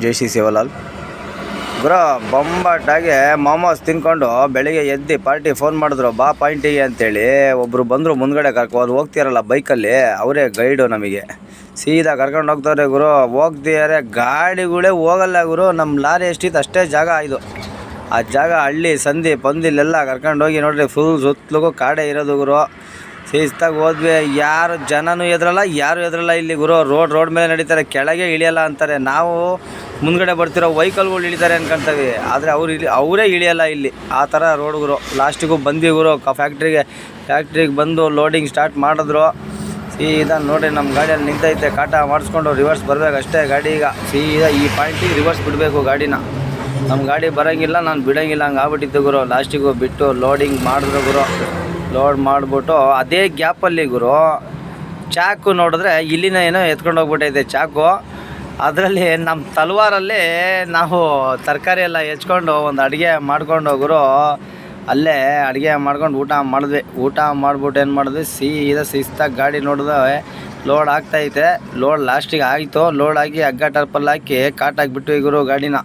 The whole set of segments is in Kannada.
ಜೈ ಶ್ರೀ ಸೇವಾಲಾಲ್ ಗುರು. ಬೊಂಬಾಟಾಗಿ ಮೋಮೋಸ್ ತಿನ್ಕೊಂಡು ಬೆಳಿಗ್ಗೆ ಎದ್ದು ಪಾರ್ಟಿ ಫೋನ್ ಮಾಡಿದ್ರು ಬಾ ಪಾಯಿಂಟಿಗೆ ಅಂತೇಳಿ. ಒಬ್ಬರು ಬಂದರು ಮುಂದ್ಗಡೆ ಕರ್ಕೊಂಡು ಹೋಗ್ತಿರಲ್ಲ ಬೈಕಲ್ಲಿ, ಅವರೇ ಗೈಡು. ನಮಗೆ ಸೀದಾ ಕರ್ಕೊಂಡು ಹೋಗ್ತಾರೆ ಗುರು. ಹೋಗ್ತಿದ್ದಾರೆ, ಗಾಡಿಗಳೇ ಹೋಗಲ್ಲ ಗುರು. ನಮ್ಮ ಲಾರಿ ಎಷ್ಟಿತ್ತು ಅಷ್ಟೇ ಜಾಗ ಇದು. ಆ ಜಾಗ ಹಳ್ಳಿ ಸಂಧಿ ಪಂದಿಲೆಲ್ಲ ಕರ್ಕೊಂಡು ಹೋಗಿ ನೋಡ್ರಿ, ಫುಲ್ ಸುತ್ತಲೂ ಕಾಡೇ ಇರೋದು ಗುರು. ಶಿಸ್ತಾಗಿ ಹೋದ್ವಿ, ಯಾರು ಜನನೂ ಎದ್ರಲ್ಲ, ಯಾರು ಎದ್ರಲ್ಲ ಇಲ್ಲಿ ಗುರು. ರೋಡ್ ಮೇಲೆ ನಡೀತಾರೆ, ಕೆಳಗೆ ಇಳಿಯಲ್ಲ ಅಂತಾರೆ. ನಾವು ಮುಂದ್ಗಡೆ ಬರ್ತಿರೋ ವೆಹಿಕಲ್ಗಳು ಇಳಿತಾರೆ ಅನ್ಕೊಂತೀವಿ, ಆದರೆ ಅವರೇ ಇಳಿಯಲ್ಲ ಇಲ್ಲಿ. ಆ ಥರ ರೋಡ್ ಗುರು. ಲಾಸ್ಟಿಗೂ ಬಂದ್ವಿ ಗುರು ಫ್ಯಾಕ್ಟ್ರಿಗೆ ಬಂದು ಲೋಡಿಂಗ್ ಸ್ಟಾರ್ಟ್ ಮಾಡಿದ್ರು. ಸೀದಾ ನೋಡಿರಿ, ನಮ್ಮ ಗಾಡಿಯಲ್ಲಿ ನಿಂತೈತೆ, ಕಾಟ ಮಾಡಿಸ್ಕೊಂಡು ರಿವರ್ಸ್ ಬರಬೇಕು ಅಷ್ಟೇ ಗಾಡಿ. ಈಗ ಸೀದಾ ಈ ಪಾಯಿಂಟಿಗೆ ರಿವರ್ಸ್ ಬಿಡಬೇಕು ಗಾಡಿನ. ನಮ್ಮ ಗಾಡಿ ಬರೋಂಗಿಲ್ಲ, ನಾನು ಬಿಡೋಂಗಿಲ್ಲ, ಹಂಗೆ ಆಗ್ಬಿಟ್ಟಿತ್ತು ಗುರು. ಲಾಸ್ಟಿಗೂ ಬಿಟ್ಟು ಲೋಡಿಂಗ್ ಮಾಡಿದ್ರು ಗುರು. ಲೋಡ್ ಮಾಡಿಬಿಟ್ಟು ಅದೇ ಗ್ಯಾಪಲ್ಲಿ ಗುರು ಚಾಕು ನೋಡಿದ್ರೆ ಇಲ್ಲಿನ ಏನೋ ಎತ್ಕೊಂಡು ಹೋಗ್ಬಿಟ್ಟೈತೆ ಚಾಕು. ಅದರಲ್ಲಿ ನಮ್ಮ ತಲ್ವಾರಲ್ಲಿ ನಾವು ತರಕಾರಿ ಎಲ್ಲ ಹೆಚ್ಕೊಂಡು ಒಂದು ಅಡುಗೆ ಮಾಡ್ಕೊಂಡು ಗುರು, ಅಲ್ಲೇ ಅಡುಗೆ ಮಾಡ್ಕೊಂಡು ಊಟ ಮಾಡಿದ್ವಿ. ಊಟ ಮಾಡಿಬಿಟ್ಟು ಏನು ಮಾಡಿದ್ವಿ, ಸೀದಾ ಶಿಸ್ತಾಗಿ ಗಾಡಿ ನೋಡಿದ್ರೆ ಲೋಡ್ ಆಗ್ತಾಯಿದೆ. ಲೋಡ್ ಲಾಸ್ಟಿಗೆ ಆಯಿತು. ಲೋಡ್ ಆಗಿ ಹಗ್ಗ ಟರ್ಪಲ್ ಹಾಕಿ ಕಾಟಾಗಿಬಿಟ್ವಿ ಗುರು ಗಾಡಿನ.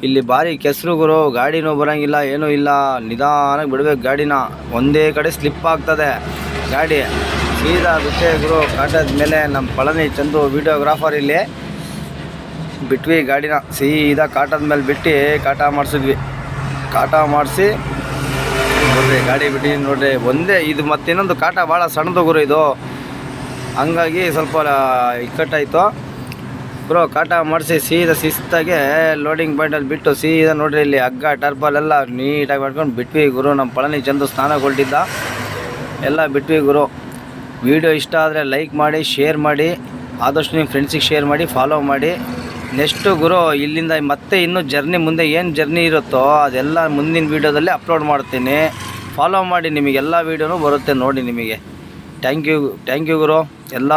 ಇಲ್ಲಿ ಭಾರಿ ಕೆಸರು ಗುರು, ಗಾಡಿನೂ ಬರೋಂಗಿಲ್ಲ, ಏನೂ ಇಲ್ಲ. ನಿಧಾನಕ್ಕೆ ಬಿಡಬೇಕು ಗಾಡಿನ, ಒಂದೇ ಕಡೆ ಸ್ಲಿಪ್ ಆಗ್ತದೆ ಗಾಡಿ. ಸೀದಾ ಬಿಟ್ಟೆ ಗುರು ಕಾಟದ ಮೇಲೆ. ನಮ್ಮ ಪಳನಿ ಚಂದು ವೀಡಿಯೋಗ್ರಾಫರ್ ಇಲ್ಲಿ ಬಿಟ್ವಿ ಗಾಡಿನ. ಸೀದಾ ಕಾಟದ ಮೇಲೆ ಬಿಟ್ಟು ಕಾಟ ಮಾಡಿಸಿದ್ವಿ. ಕಾಟ ಮಾಡಿಸಿ ನೋಡ್ರಿ ಗಾಡಿ ಬಿಟ್ಟು ನೋಡ್ರಿ ಒಂದೇ ಇದು. ಮತ್ತಿನ್ನೊಂದು ಕಾಟ ಭಾಳ ಸಣ್ಣದು ಗುರು ಇದು, ಹಂಗಾಗಿ ಸ್ವಲ್ಪ ಇಕ್ಕಟ್ಟಾಯಿತು ಬ್ರೋ. ಕಾಟ ಮಾಡಿಸಿ ಸೀದಾ ಶಿಸ್ತಾಗೆ ಲೋಡಿಂಗ್ ಪಾಯಿಂಟಲ್ಲಿ ಬಿಟ್ಟು ಸೀದಾ ನೋಡ್ರಿ ಇಲ್ಲಿ ಹಗ್ಗ ಟರ್ಪಲ್ ಎಲ್ಲ ನೀಟಾಗಿ ಮಾಡ್ಕೊಂಡು ಬಿಟ್ವಿ ಗುರು. ನಮ್ಮ ಪಳನಿ ಚಂದು ಸ್ನಾನ ಕೊಟ್ಟಿದ್ದ ಎಲ್ಲ ಬಿಟ್ವಿ ಗುರು. ವಿಡಿಯೋ ಇಷ್ಟ ಆದರೆ ಲೈಕ್ ಮಾಡಿ, ಶೇರ್ ಮಾಡಿ, ಆದಷ್ಟು ನಿಮ್ಮ ಫ್ರೆಂಡ್ಸಿಗೆ ಶೇರ್ ಮಾಡಿ, ಫಾಲೋ ಮಾಡಿ. ನೆಕ್ಸ್ಟು ಗುರು ಇಲ್ಲಿಂದ ಮತ್ತೆ ಇನ್ನೂ ಜರ್ನಿ, ಮುಂದೆ ಏನು ಜರ್ನಿ ಇರುತ್ತೋ ಅದೆಲ್ಲ ಮುಂದಿನ ವೀಡಿಯೋದಲ್ಲಿ ಅಪ್ಲೋಡ್ ಮಾಡ್ತೀನಿ. ಫಾಲೋ ಮಾಡಿ, ನಿಮಗೆಲ್ಲ ವೀಡಿಯೋನೂ ಬರುತ್ತೆ ನೋಡಿ ನಿಮಗೆ. ಥ್ಯಾಂಕ್ ಯು ಗುರು ಎಲ್ಲ.